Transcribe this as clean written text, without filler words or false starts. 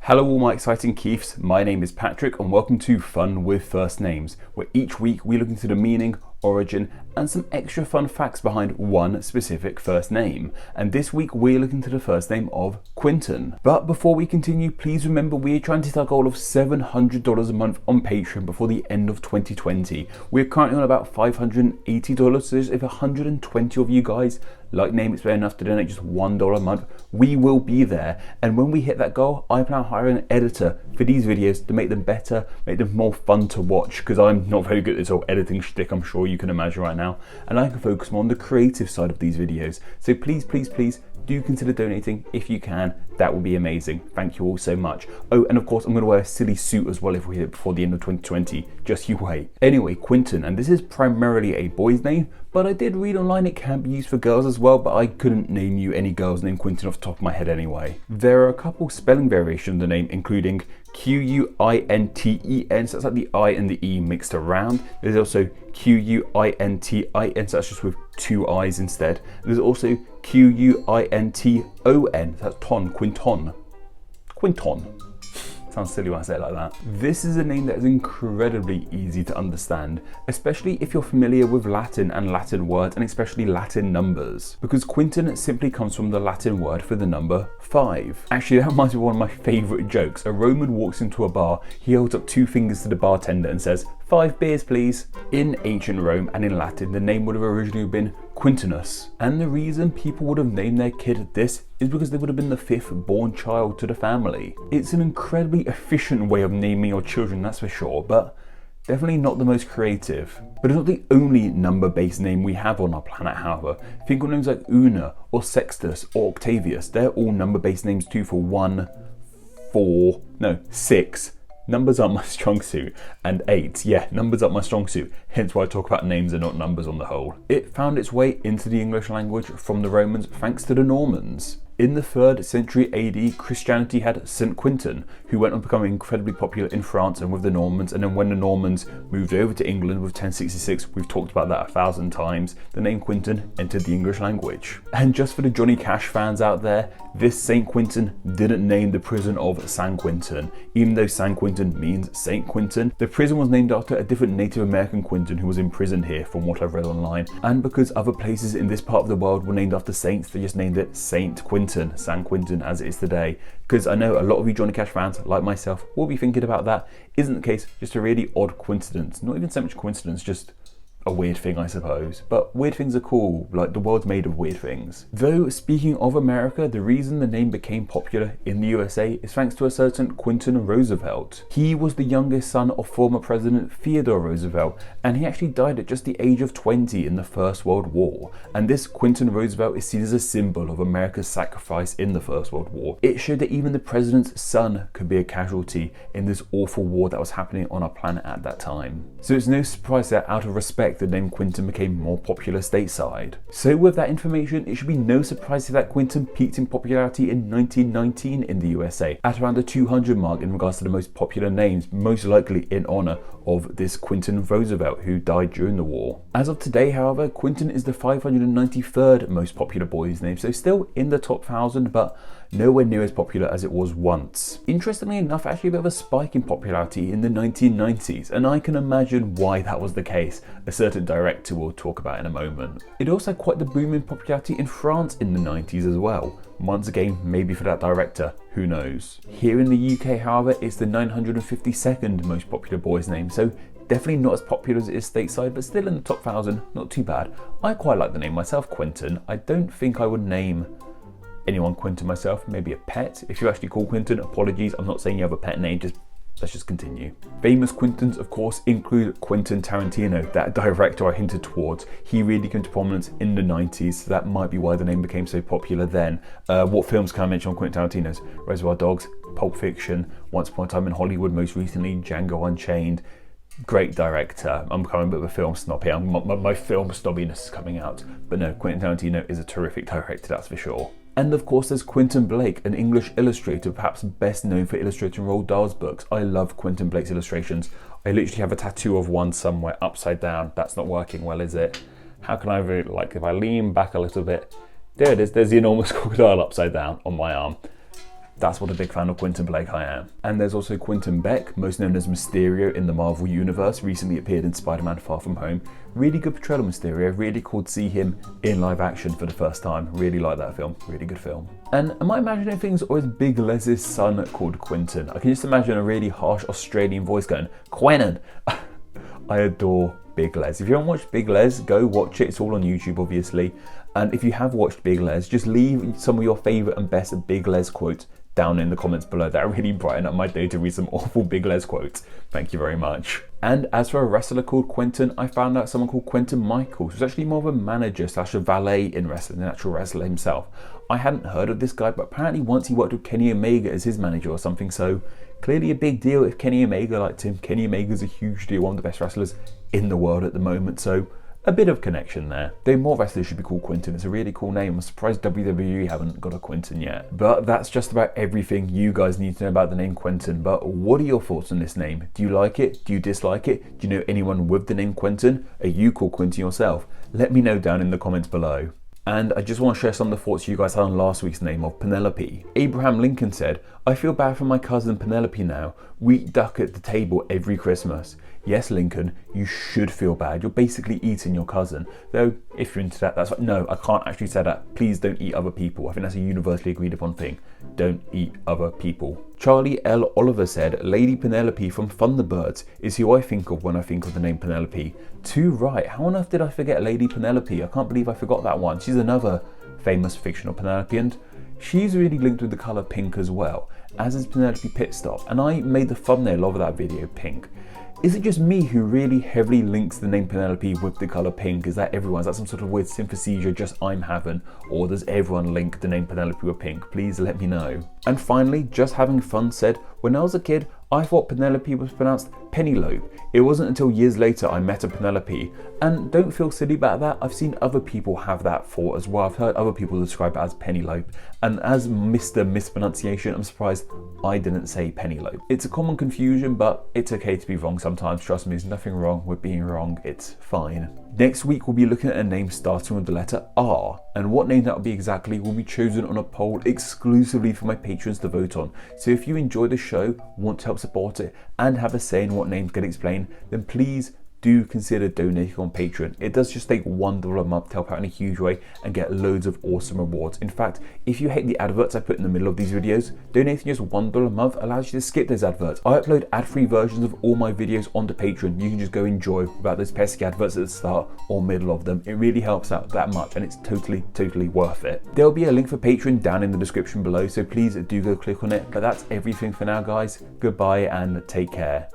Hello all my exciting Keiths, my name is Patrick and welcome to Fun with First Names, where each week we look into the meaning, origin and some extra fun facts behind one specific first name. And this week we're looking into the first name of Quentin. But before we continue, please remember we are trying to hit our goal of $700 a month on Patreon before the end of 2020. We're currently on about $580, so if 120 of you guys like Name It's Fair enough to donate just $1 a month, we will be there. And when we hit that goal, I plan on hiring an editor for these videos to make them better, make them more fun to watch, because I'm not very good at this whole editing shtick, I'm sure you can imagine right now, and I can focus more on the creative side of these videos. So please do consider donating if you can. That would be amazing. Thank you all so much. Oh, and of course I'm going to wear a silly suit as well if we hit it before the end of 2020. Just you wait. Anyway, Quentin, and this is primarily a boy's name, but I did read online it can be used for girls as well, but I couldn't name you any girls named Quentin off the top of my head anyway. There are a couple spelling variations of the name, including Quinten, so that's like the I and the E mixed around. There's also Quintin, so that's just with two I's instead. There's also Quinton, so that's Quinton. Sounds silly when I say it like that. This is a name that is incredibly easy to understand, especially if you're familiar with Latin and Latin words, and especially Latin numbers, because Quentin simply comes from the Latin word for the number 5. Actually, that reminds me of one of my favourite jokes. A Roman walks into a bar, he holds up two fingers to the bartender and says, 5 beers please. In ancient Rome and in Latin, the name would have originally been Quintinus. And the reason people would have named their kid this is because they would have been the 5th born child to the family. It's an incredibly efficient way of naming your children, that's for sure, but definitely not the most creative. But it's not the only number-based name we have on our planet, however. Think of names like Una or Sextus or Octavius. They're all number-based names too, for 1, 4, no, 6. Numbers aren't my strong suit, and 8, yeah, numbers aren't my strong suit, hence why I talk about names and not numbers on the whole. It found its way into the English language from the Romans thanks to the Normans. In the 3rd century AD, Christianity had St. Quentin, who went on becoming incredibly popular in France and with the Normans, and then when the Normans moved over to England with 1066, we've talked about that 1,000 times, the name Quentin entered the English language. And just for the Johnny Cash fans out there, this St. Quentin didn't name the prison of San Quentin. Even though San Quentin means St. Quentin, the prison was named after a different Native American Quentin who was imprisoned here, from what I've read online. And because other places in this part of the world were named after saints, they just named it St. Quentin, San Quentin as it is today. Because I know a lot of you Johnny Cash fans, like myself, will be thinking about that. Isn't the case, just a really odd coincidence. Not even so much coincidence, just a weird thing, I suppose. But weird things are cool, like the world's made of weird things. Though, speaking of America, the reason the name became popular in the USA is thanks to a certain Quentin Roosevelt. He was the youngest son of former President Theodore Roosevelt, and he actually died at just the age of 20 in the First World War. And this Quentin Roosevelt is seen as a symbol of America's sacrifice in the First World War. It showed that even the president's son could be a casualty in this awful war that was happening on our planet at that time. So it's no surprise that out of respect, the name Quentin became more popular stateside. So with that information, it should be no surprise if that Quentin peaked in popularity in 1919 in the USA at around the 200 mark in regards to the most popular names, most likely in honor of this Quentin Roosevelt who died during the war. As of today, however, Quentin is the 593rd most popular boy's name, so still in the top 1,000, but nowhere near as popular as it was once. Interestingly enough, actually a bit of a spike in popularity in the 1990s, and I can imagine why that was the case. A certain director we'll talk about in a moment. It also had quite the boom in popularity in France in the 90s as well. Once again, maybe for that director, who knows. Here in the UK, however, it's the 952nd most popular boy's name, so definitely not as popular as it is stateside, but still in the top 1,000, not too bad. I quite like the name myself, Quentin. I don't think I would name anyone Quentin myself, maybe a pet. If you actually call Quentin, apologies, I'm not saying you have a pet name, let's just continue. Famous Quentins, of course, include Quentin Tarantino, that director I hinted towards. He really came to prominence in the 90s, so that might be why the name became so popular then. What films can I mention on Quentin Tarantino's? Reservoir Dogs, Pulp Fiction, Once Upon a Time in Hollywood, most recently Django Unchained. Great director. I'm becoming a bit of a film snob here. My film snobbiness is coming out. But no, Quentin Tarantino is a terrific director, that's for sure. And of course there's Quentin Blake, an English illustrator, perhaps best known for illustrating Roald Dahl's books. I love Quentin Blake's illustrations. I literally have a tattoo of one somewhere upside down. That's not working well, is it? How can I really, like, if I lean back a little bit, there it is, there's the enormous crocodile upside down on my arm. That's what a big fan of Quentin Blake I am. And there's also Quentin Beck, most known as Mysterio in the Marvel Universe, recently appeared in Spider-Man Far From Home. Really good portrayal of Mysterio, really cool to see him in live action for the first time. Really like that film, really good film. And am I imagining things, or is Big Les's son called Quentin? I can just imagine a really harsh Australian voice going, Quentin. I adore Big Les. If you haven't watched Big Les, go watch it. It's all on YouTube, obviously. And if you have watched Big Les, just leave some of your favourite and best Big Les quotes down in the comments below. That really brighten up my day to read some awful Big Les quotes. Thank you very much. And as for a wrestler called Quentin, I found out someone called Quentin Michaels, who's actually more of a manager slash a valet in wrestling, an actual wrestler himself. I hadn't heard of this guy, but apparently once he worked with Kenny Omega as his manager or something, so clearly a big deal if Kenny Omega liked him. Kenny Omega's a huge deal, one of the best wrestlers in the world at the moment, so a bit of connection there. Though more wrestlers should be called Quentin. It's a really cool name. I'm surprised WWE haven't got a Quentin yet. But that's just about everything you guys need to know about the name Quentin. But what are your thoughts on this name? Do you like it? Do you dislike it? Do you know anyone with the name Quentin? Are you called Quentin yourself? Let me know down in the comments below. And I just want to share some of the thoughts you guys had on last week's name of Penelope. Abraham Lincoln said, I feel bad for my cousin Penelope now. We eat duck at the table every Christmas. Yes, Lincoln, you should feel bad. You're basically eating your cousin. Though, if you're into that, that's like, no, I can't actually say that. Please don't eat other people. I think that's a universally agreed upon thing. Don't eat other people. Charlie L. Oliver said, Lady Penelope from Thunderbirds is who I think of when I think of the name Penelope. Too right. How on earth did I forget Lady Penelope? I can't believe I forgot that one. She's another famous fictional Penelope, and she's really linked with the colour pink as well, as is Penelope Pitstop, and I made the thumbnail of that video pink. Is it just me who really heavily links the name Penelope with the colour pink? Is that everyone? Is that some sort of weird synesthesia just I'm having? Or does everyone link the name Penelope with pink? Please let me know. And finally, Just Having Fun said, when I was a kid, I thought Penelope was pronounced Penelope. It wasn't until years later I met a Penelope. And don't feel silly about that. I've seen other people have that thought as well. I've heard other people describe it as Penelope. And as Mr. Mispronunciation, I'm surprised I didn't say Penelope. It's a common confusion, but it's okay to be wrong sometimes. Trust me, there's nothing wrong with being wrong. It's fine. Next week, we'll be looking at a name starting with the letter R. And what name that will be exactly will be chosen on a poll exclusively for my patrons to vote on. So if you enjoy the show, want to help support it, and have a say in what names get explained, then please do consider donating on Patreon. It does just take $1 a month to help out in a huge way and get loads of awesome rewards. In fact, if you hate the adverts I put in the middle of these videos, donating just $1 a month allows you to skip those adverts. I upload ad-free versions of all my videos onto Patreon. You can just go enjoy without those pesky adverts at the start or middle of them. It really helps out that much, and it's totally worth it. There'll be a link for Patreon down in the description below, so please do go click on it. But that's everything for now, guys. Goodbye and take care.